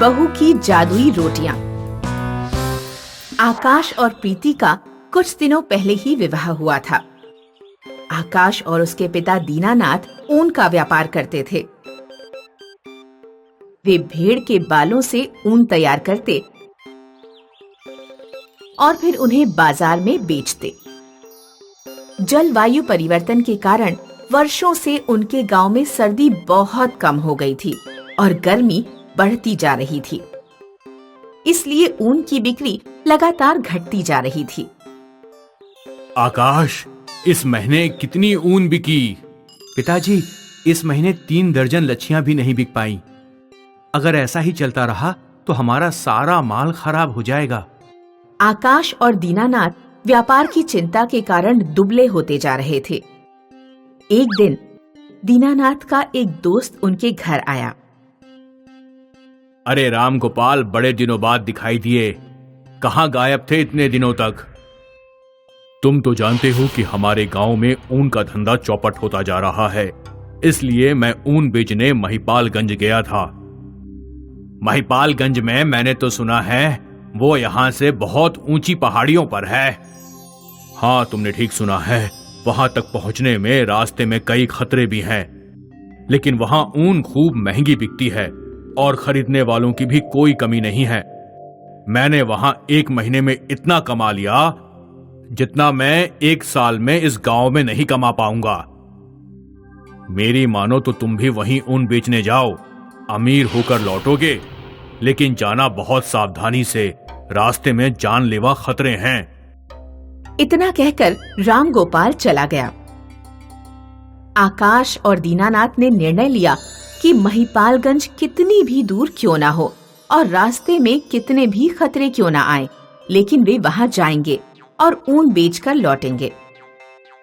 बहू की जादुई रोटियां। आकाश और प्रीति का कुछ दिनों पहले ही विवाह हुआ था। आकाश और उसके पिता दीनानाथ ऊन का व्यापार करते थे। वे भेड़ के बालों से ऊन तैयार करते और फिर उन्हें बाजार में बेचते। जलवायु परिवर्तन के कारण वर्षों से उनके गांव में सर्दी बहुत कम हो गई थी और गर्मी बढ़ती जा रही थी। इसलिए ऊन की बिक्री लगातार घटती जा रही थी। आकाश, इस महीने कितनी ऊन बिकी? पिताजी, इस महीने 3 दर्जन लच्छियां भी नहीं बिक पाई। अगर ऐसा ही चलता रहा तो हमारा सारा माल खराब हो जाएगा। आकाश और दीनानाथ व्यापार की चिंता के कारण दुबले होते जा रहे थे। एक दिन दीनानाथ का एक दोस्त उनके घर आया। अरे राम गोपाल, बड़े दिनों बाद दिखाई दिए। कहाँ गायब थे इतने दिनों तक? तुम तो जानते हो कि हमारे गांव में ऊन का धंधा चौपट होता जा रहा है, इसलिए मैं ऊन बेचने महिपालगंज गया था। महिपालगंज में मैंने तो सुना है वो यहां से बहुत ऊंची पहाड़ियों पर है। हाँ, तुमने ठीक सुना है। वहां तक पहुंचने में रास्ते में कई खतरे भी हैं, लेकिन वहां ऊन खूब महंगी बिकती है और खरीदने वालों की भी कोई कमी नहीं है। मैंने वहां 1 महीने में इतना कमा लिया जितना मैं 1 साल में इस गांव में नहीं कमा पाऊंगा। मेरी मानो तो तुम भी वहीं ऊन बेचने जाओ, अमीर होकर लौटोगे, लेकिन जाना बहुत सावधानी से, रास्ते में जानलेवा खतरे हैं। इतना कहकर राम गोपाल चला गया। आकाश और दीनानाथ ने निर्णय लिया कि महिपालगंज कितनी भी दूर क्यों ना हो और रास्ते में कितने भी खतरे क्यों ना आए, लेकिन वे वहां जाएंगे और ऊन बेचकर लौटेंगे।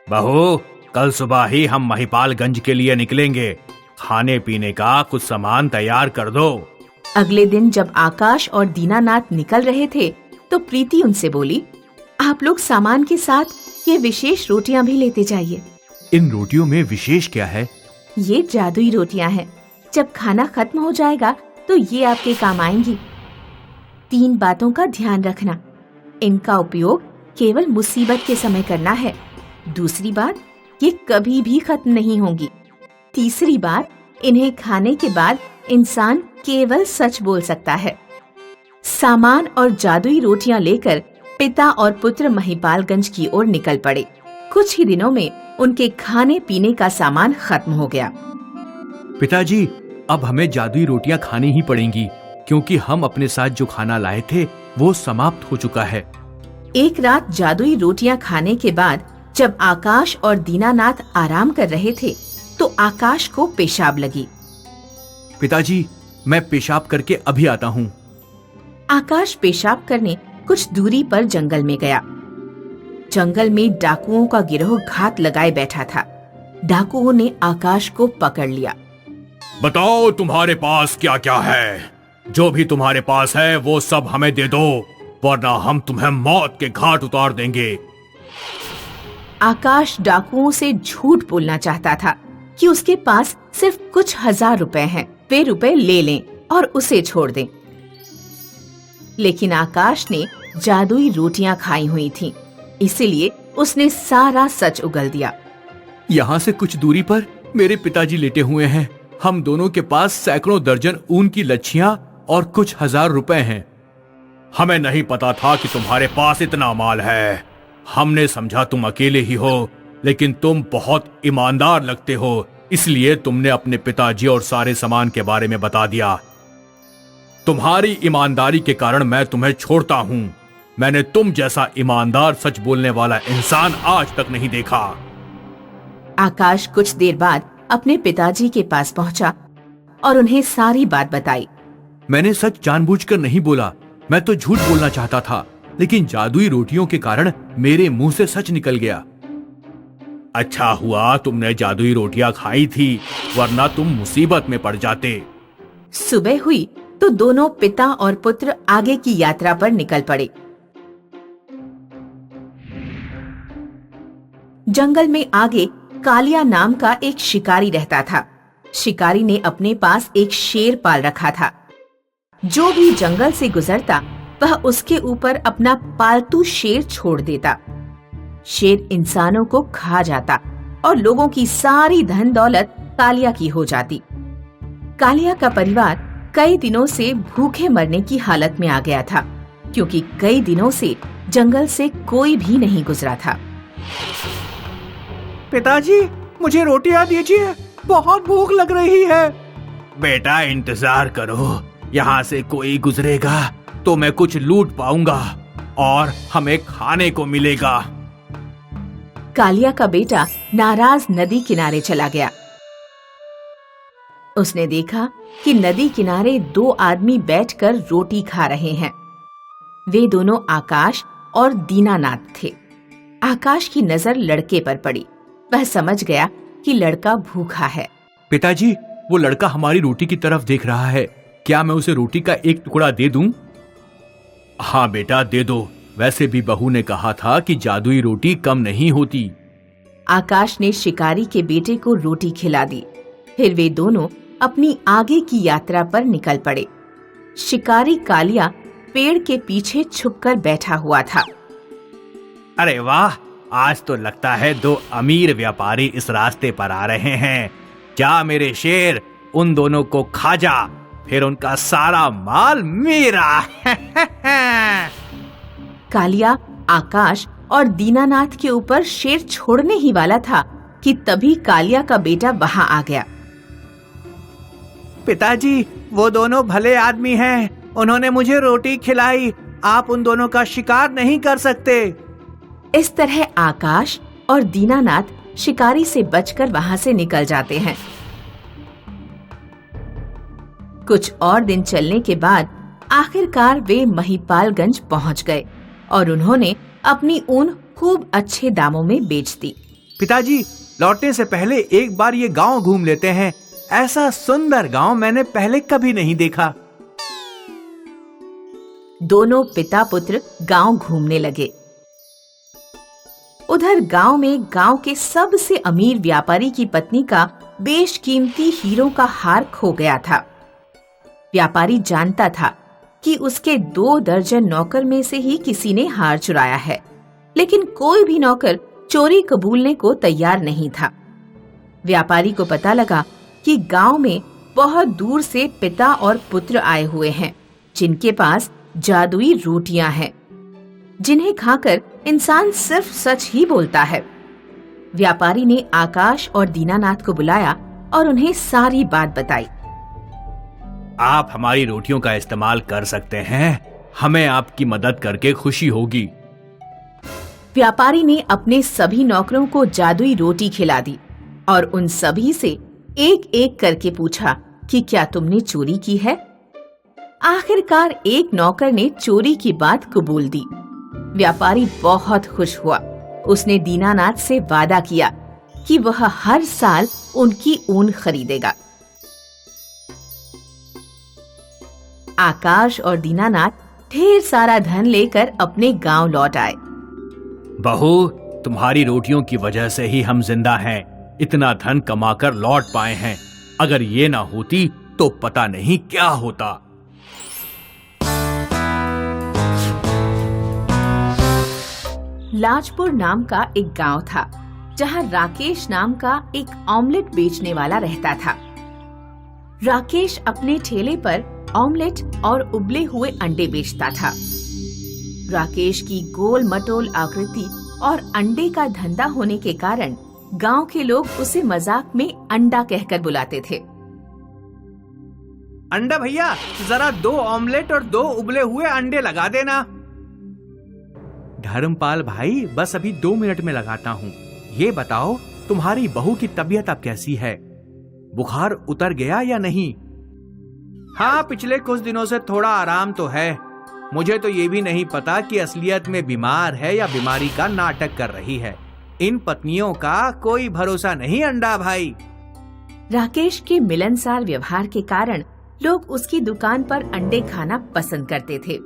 बहू, कल सुबह ही हम महिपालगंज के लिए निकलेंगे। खाने पीने का कुछ सामान तैयार कर दो। अगले दिन जब आकाश और दीनानाथ निकल रहे थे तो प्रीति उनसे बोली, आप लोग सामान के साथ ये विशेष रोटियां भी लेते जाइए। इन रोटियों में विशेष क्या है? ये जादुई रोटियां हैं। जब खाना खत्म हो जाएगा तो ये आपके काम आएंगी। 3 बातों का ध्यान रखना। इनका उपयोग केवल मुसीबत के समय करना है। दूसरी बात, ये कभी भी खत्म नहीं होंगी। तीसरी बात, इन्हें खाने के बाद इंसान केवल सच बोल सकता है। सामान और जादुई रोटियां लेकर पिता और पुत्र महिपालगंज की ओर निकल पड़े। कुछ ही दिनों में उनके खाने पीने का सामान खत्म हो गया। पिताजी, अब हमें जादुई रोटियां खानी ही पड़ेंगी, क्योंकि हम अपने साथ जो खाना लाए थे वो समाप्त हो चुका है। एक रात जादुई रोटियां खाने के बाद जब आकाश और दीनानाथ आराम कर रहे थे तो आकाश को पेशाब लगी। पिताजी, मैं पेशाब करके अभी आता हूँ। आकाश पेशाब करने कुछ दूरी पर जंगल में गया। जंगल में डाकुओं का गिरोह घात लगाए बैठा था। डाकुओं ने आकाश को पकड़ लिया। बताओ, तुम्हारे पास क्या क्या है? जो भी तुम्हारे पास है वो सब हमें दे दो, वरना हम तुम्हें मौत के घाट उतार देंगे। आकाश डाकुओं से झूठ बोलना चाहता था कि उसके पास सिर्फ कुछ 1000 रुपए हैं, वे रुपए ले लें और उसे छोड़ दें। लेकिन आकाश ने जादुई रोटियां खाई हुई थीं, इसलिए उसने सारा सच उगल दिया। यहाँ से कुछ दूरी पर मेरे पिताजी लेटे हुए हैं। हम दोनों के पास सैकड़ों दर्जन ऊन की लच्छियां और कुछ 1000 रुपए हैं। हमें नहीं पता था कि तुम्हारे पास इतना माल है। हमने समझा तुम अकेले ही हो, लेकिन तुम बहुत ईमानदार लगते हो, इसलिए तुमने अपने पिताजी और सारे सामान के बारे में बता दिया। तुम्हारी ईमानदारी के कारण मैं तुम्हें छोड़ता हूँ। मैंने तुम जैसा ईमानदार, सच बोलने वाला इंसान आज तक नहीं देखा। आकाश कुछ देर बाद अपने पिताजी के पास पहुंचा और उन्हें सारी बात बताई। मैंने सच जानबूझकर नहीं बोला, मैं तो झूठ बोलना चाहता था, लेकिन जादुई रोटियों के कारण मेरे मुंह से सच निकल गया। अच्छा हुआ तुमने जादुई रोटियां खाई थी, वरना तुम मुसीबत में पड़ जाते। सुबह हुई तो दोनों पिता और पुत्र आगे की यात्रा पर निकल पड़े। जंगल में आगे कालिया नाम का एक शिकारी रहता था। शिकारी ने अपने पास एक शेर पाल रखा था। जो भी जंगल से गुजरता वह उसके ऊपर अपना पालतू शेर छोड़ देता। शेर इंसानों को खा जाता और लोगों की सारी धन दौलत कालिया की हो जाती। कालिया का परिवार कई दिनों से भूखे मरने की हालत में आ गया था, क्योंकि कई दिनों से जंगल से कोई भी नहीं गुजरा था। पिताजी, मुझे रोटियां दीजिए, बहुत भूख लग रही है। बेटा इंतजार करो, यहाँ से कोई गुजरेगा तो मैं कुछ लूट पाऊंगा और हमें खाने को मिलेगा। कालिया का बेटा नाराज नदी किनारे चला गया। उसने देखा कि नदी किनारे दो आदमी बैठकर रोटी खा रहे हैं। वे दोनों आकाश और दीनानाथ थे। आकाश की नजर लड़के पर पड़ी। वह समझ गया कि लड़का भूखा है। पिताजी, वो लड़का हमारी रोटी की तरफ देख रहा है। क्या मैं उसे रोटी का एक टुकड़ा दे दूं? हाँ बेटा, दे दो। वैसे भी बहू ने कहा था कि जादुई रोटी कम नहीं होती। आकाश ने शिकारी के बेटे को रोटी खिला दी। फिर वे दोनों अपनी आगे की यात्रा पर निकल पड़े। शिकारी कालिया पेड़ के पीछे छुपकर बैठा हुआ था। अरे वाह, आज तो लगता है दो अमीर व्यापारी इस रास्ते पर आ रहे हैं। जा मेरे शेर, उन दोनों को खा जा, फिर उनका सारा माल मेरा। कालिया आकाश और दीनानाथ के ऊपर शेर छोड़ने ही वाला था कि तभी कालिया का बेटा वहां आ गया। पिताजी, वो दोनों भले आदमी हैं। उन्होंने मुझे रोटी खिलाई। आप उन दोनों का शिकार नहीं कर सकते। इस तरह आकाश और दीनानाथ शिकारी से बचकर वहां से निकल जाते हैं। कुछ और दिन चलने के बाद आखिरकार वे महिपालगंज पहुंच गए और उन्होंने अपनी ऊन खूब अच्छे दामों में बेच दी। पिताजी, लौटने से पहले एक बार ये गांव घूम लेते हैं। ऐसा सुंदर गांव मैंने पहले कभी नहीं देखा। दोनों पिता पुत्र गांव घूमने लगे। उधर गांव में गांव के सबसे अमीर व्यापारी की पत्नी का बेशकीमती हीरों का हार खो गया था। व्यापारी जानता था कि उसके 2 दर्जन नौकर में से ही किसी ने हार चुराया है, लेकिन कोई भी नौकर चोरी कबूलने को तैयार नहीं था। व्यापारी को पता लगा कि गांव में बहुत दूर से पिता और पुत्र आए हुए हैं, जिनके पास जादुई रोटियां हैं, जिन्हें खाकर इंसान सिर्फ सच ही बोलता है। व्यापारी ने आकाश और दीनानाथ को बुलाया और उन्हें सारी बात बताई। आप हमारी रोटियों का इस्तेमाल कर सकते हैं, हमें आपकी मदद करके खुशी होगी। व्यापारी ने अपने सभी नौकरों को जादुई रोटी खिला दी और उन सभी से एक एक करके पूछा कि क्या तुमने चोरी की है। आखिरकार एक नौकर ने चोरी की बात कबूल दी। व्यापारी बहुत खुश हुआ। उसने दीनानाथ से वादा किया कि वह हर साल उनकी ऊन खरीदेगा। आकाश और दीनानाथ ढेर सारा धन लेकर अपने गांव लौट आए। बहू, तुम्हारी रोटियों की वजह से ही हम जिंदा हैं। इतना धन कमाकर लौट पाए हैं। अगर ये ना होती तो पता नहीं क्या होता। लाजपुर नाम का एक गांव था, जहां राकेश नाम का एक ऑमलेट बेचने वाला रहता था। राकेश अपने ठेले पर ऑमलेट और उबले हुए अंडे बेचता था। राकेश की गोल मटोल आकृति और अंडे का धंधा होने के कारण गांव के लोग उसे मजाक में अंडा कहकर बुलाते थे। अंडा भैया, जरा 2 ऑमलेट और 2 उबले हुए अंडे लगा देना। धर्मपाल भाई, बस अभी 2 मिनट में लगाता हूँ। ये बताओ, तुम्हारी बहू की तबीयत अब कैसी है? बुखार उतर गया या नहीं? हाँ, पिछले कुछ दिनों से थोड़ा आराम तो है। मुझे तो ये भी नहीं पता कि असलियत में बीमार है या बीमारी का नाटक कर रही है। इन पत्नियों का कोई भरोसा नहीं अंडा भाई। राकेश के मिलनसार व्यवहार के कारण लोग उसकी दुकान पर अंडे खाना पसंद करते थे।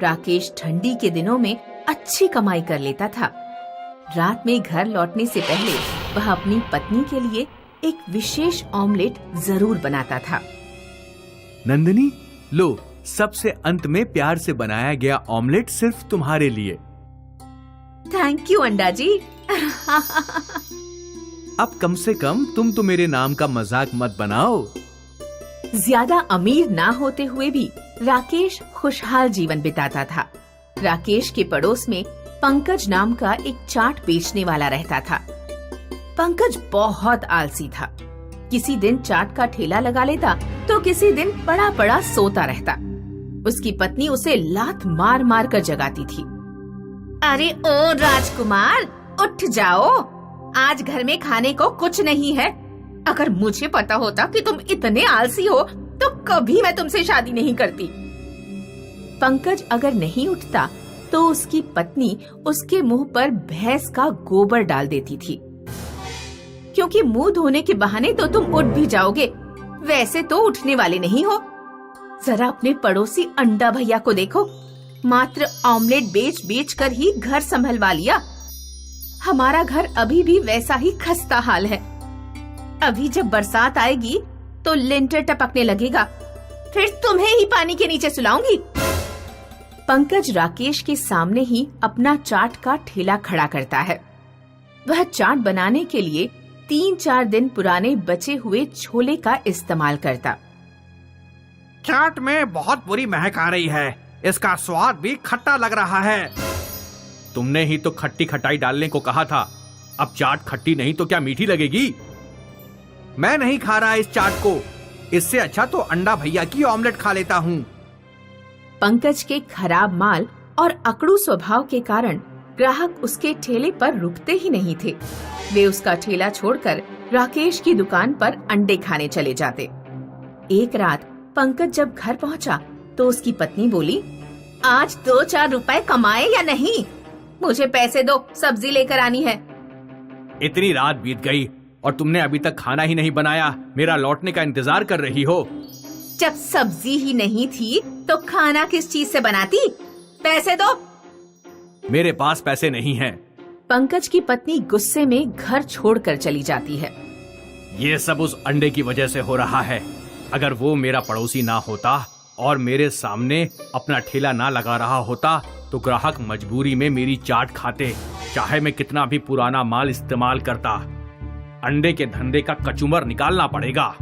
राकेश ठंडी के दिनों में अच्छी कमाई कर लेता था। रात में घर लौटने से पहले वह अपनी पत्नी के लिए एक विशेष ऑमलेट जरूर बनाता था। नंदिनी, लो, सबसे अंत में प्यार से बनाया गया ऑमलेट सिर्फ तुम्हारे लिए। थैंक यू अंडा जी। अब कम से कम तुम तो मेरे नाम का मजाक मत बनाओ। ज्यादा अमीर ना होते हुए भी राकेश खुशहाल जीवन बिताता था। राकेश के पड़ोस में पंकज नाम का एक चाट बेचने वाला रहता था। पंकज बहुत आलसी था। किसी दिन चाट का ठेला लगा लेता तो किसी दिन पड़ा पड़ा सोता रहता। उसकी पत्नी उसे लात मार मार कर जगाती थी। अरे ओ राजकुमार, उठ जाओ, आज घर में खाने को कुछ नहीं है। अगर मुझे पता होता कि तुम इतने आलसी हो तो कभी मैं तुमसे शादी नहीं करती। पंकज अगर नहीं उठता तो उसकी पत्नी उसके मुंह पर भैंस का गोबर डाल देती थी, क्योंकि मुंह धोने के बहाने तो तुम उठ भी जाओगे, वैसे तो उठने वाले नहीं हो। जरा अपने पड़ोसी अंडा भैया को देखो, मात्र ऑमलेट बेच बेच कर ही घर संभलवा लिया। हमारा घर अभी भी वैसा ही खस्ता हाल है। अभी जब बरसात आएगी तो लिंटर टपकने लगेगा, फिर तुम्हें ही पानी के नीचे सुलाऊंगी। पंकज राकेश के सामने ही अपना चाट का ठेला खड़ा करता है। वह चाट बनाने के लिए 3-4 दिन पुराने बचे हुए छोले का इस्तेमाल करता। चाट में बहुत बुरी महक आ रही है, इसका स्वाद भी खट्टा लग रहा है। तुमने ही तो खट्टी खटाई डालने को कहा था, अब चाट खट्टी नहीं तो क्या मीठी लगेगी? मैं नहीं खा रहा इस चाट को, इससे अच्छा तो अंडा भैया की ऑमलेट खा लेता हूँ। पंकज के खराब माल और अकड़ू स्वभाव के कारण ग्राहक उसके ठेले पर रुकते ही नहीं थे। वे उसका ठेला छोड़कर राकेश की दुकान पर अंडे खाने चले जाते। एक रात पंकज जब घर पहुंचा तो उसकी पत्नी बोली, आज 2-4 रुपए कमाए या नहीं? मुझे पैसे दो, सब्जी लेकर आनी है। इतनी रात बीत गई और तुमने अभी तक खाना ही नहीं बनाया, मेरा लौटने का इंतजार कर रही हो। जब सब्जी ही नहीं थी तो खाना किस चीज से बनाती? पैसे दो। मेरे पास पैसे नहीं हैं। पंकज की पत्नी गुस्से में घर छोड़कर चली जाती है। ये सब उस अंडे की वजह से हो रहा है। अगर वो मेरा पड़ोसी ना होता और मेरे सामने अपना ठेला ना लगा रहा होता तो ग्राहक मजबूरी में मेरी चाट खाते, चाहे मैं कितना भी पुराना माल इस्तेमाल करता। अंडे के धंधे का कचूमर निकालना पड़ेगा।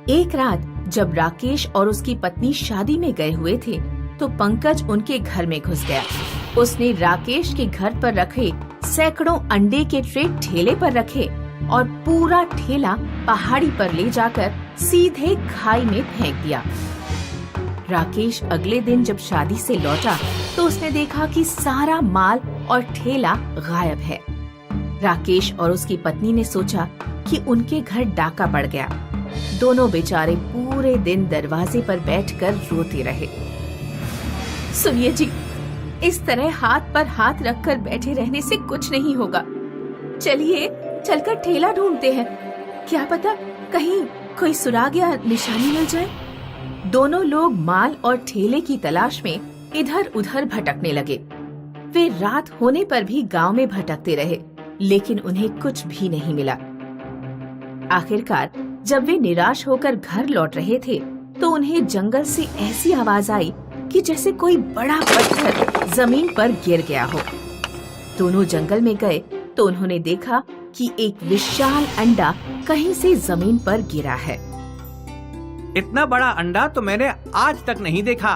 एक रात जब राकेश और उसकी पत्नी शादी में गए हुए थे तो पंकज उनके घर में घुस गया। उसने राकेश के घर पर रखे सैकड़ों अंडे के ट्रे ठेले पर रखे और पूरा ठेला पहाड़ी पर ले जाकर सीधे खाई में फेंक दिया। राकेश अगले दिन जब शादी से लौटा तो उसने देखा कि सारा माल और ठेला गायब है। राकेश और उसकी पत्नी ने सोचा कि उनके घर डाका पड़ गया। दोनों बेचारे पूरे दिन दरवाजे पर बैठकर रोते रहे। सुनिए जी, इस तरह हाथ पर हाथ रखकर बैठे रहने से कुछ नहीं होगा। चलिए चलकर ठेला ढूंढते हैं, क्या पता कहीं कोई सुराग या निशानी मिल जाए। दोनों लोग माल और ठेले की तलाश में इधर उधर भटकने लगे। वे रात होने पर भी गांव में भटकते रहे, लेकिन उन्हें कुछ भी नहीं मिला। आखिरकार जब वे निराश होकर घर लौट रहे थे तो उन्हें जंगल से ऐसी आवाज आई कि जैसे कोई बड़ा पत्थर जमीन पर गिर गया हो। दोनों जंगल में गए तो उन्होंने देखा कि एक विशाल अंडा कहीं से जमीन पर गिरा है। इतना बड़ा अंडा तो मैंने आज तक नहीं देखा।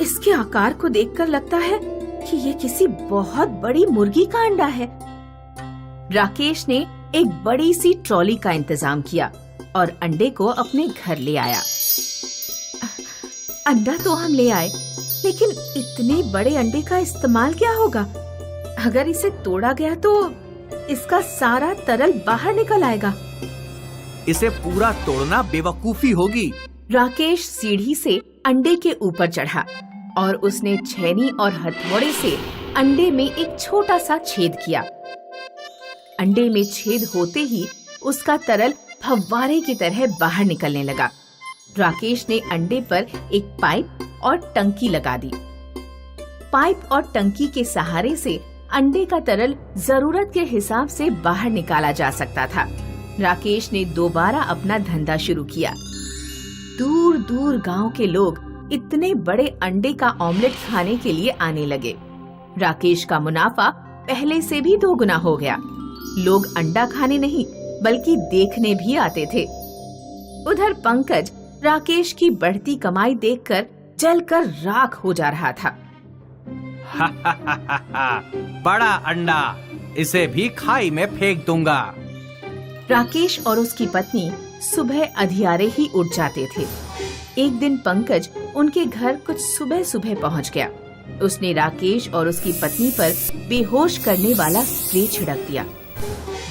इसके आकार को देखकर लगता है कि ये किसी बहुत बड़ी मुर्गी का अंडा है। राकेश ने एक बड़ी सी ट्रॉली का इंतजाम किया और अंडे को अपने घर ले आया। अंडा तो हम ले आए, लेकिन इतने बड़े अंडे का इस्तेमाल क्या होगा? अगर इसे तोड़ा गया तो इसका सारा तरल बाहर निकल आएगा। इसे पूरा तोड़ना बेवकूफी होगी। राकेश सीढ़ी से अंडे के ऊपर चढ़ा और उसने छेनी और हथौड़े से अंडे में एक छोटा सा छेद किया। अंडे में छेद होते ही उसका तरल फव्वारे की तरह बाहर निकलने लगा। राकेश ने अंडे पर एक पाइप और टंकी लगा दी। पाइप और टंकी के सहारे से अंडे का तरल जरूरत के हिसाब से बाहर निकाला जा सकता था। राकेश ने दोबारा अपना धंधा शुरू किया। दूर दूर गांव के लोग इतने बड़े अंडे का ऑमलेट खाने के लिए आने लगे। राकेश का मुनाफा पहले से भी 2 गुना हो गया। लोग अंडा खाने नहीं बल्कि देखने भी आते थे। उधर पंकज राकेश की बढ़ती कमाई देखकर जलकर राख हो जा रहा था। बड़ा अंडा, इसे भी खाई में फेंक दूंगा। राकेश और उसकी पत्नी सुबह अधियारे ही उठ जाते थे। एक दिन पंकज उनके घर कुछ सुबह सुबह पहुंच गया। उसने राकेश और उसकी पत्नी पर बेहोश करने वाला स्प्रे छिड़क दिया।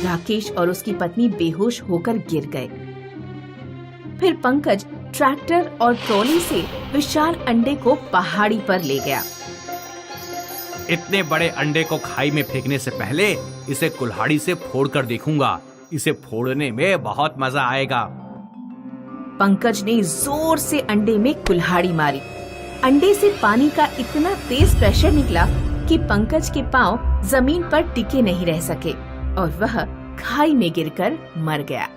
राकेश और उसकी पत्नी बेहोश होकर गिर गए। फिर पंकज ट्रैक्टर और ट्रॉली से विशाल अंडे को पहाड़ी पर ले गया। इतने बड़े अंडे को खाई में फेंकने से पहले इसे कुल्हाड़ी से फोड़कर देखूंगा। इसे फोड़ने में बहुत मजा आएगा। पंकज ने जोर से अंडे में कुल्हाड़ी मारी। अंडे से पानी का इतना तेज प्रेशर निकला कि पंकज के पांव जमीन पर टिके नहीं रह सके और वह खाई में गिरकर मर गया।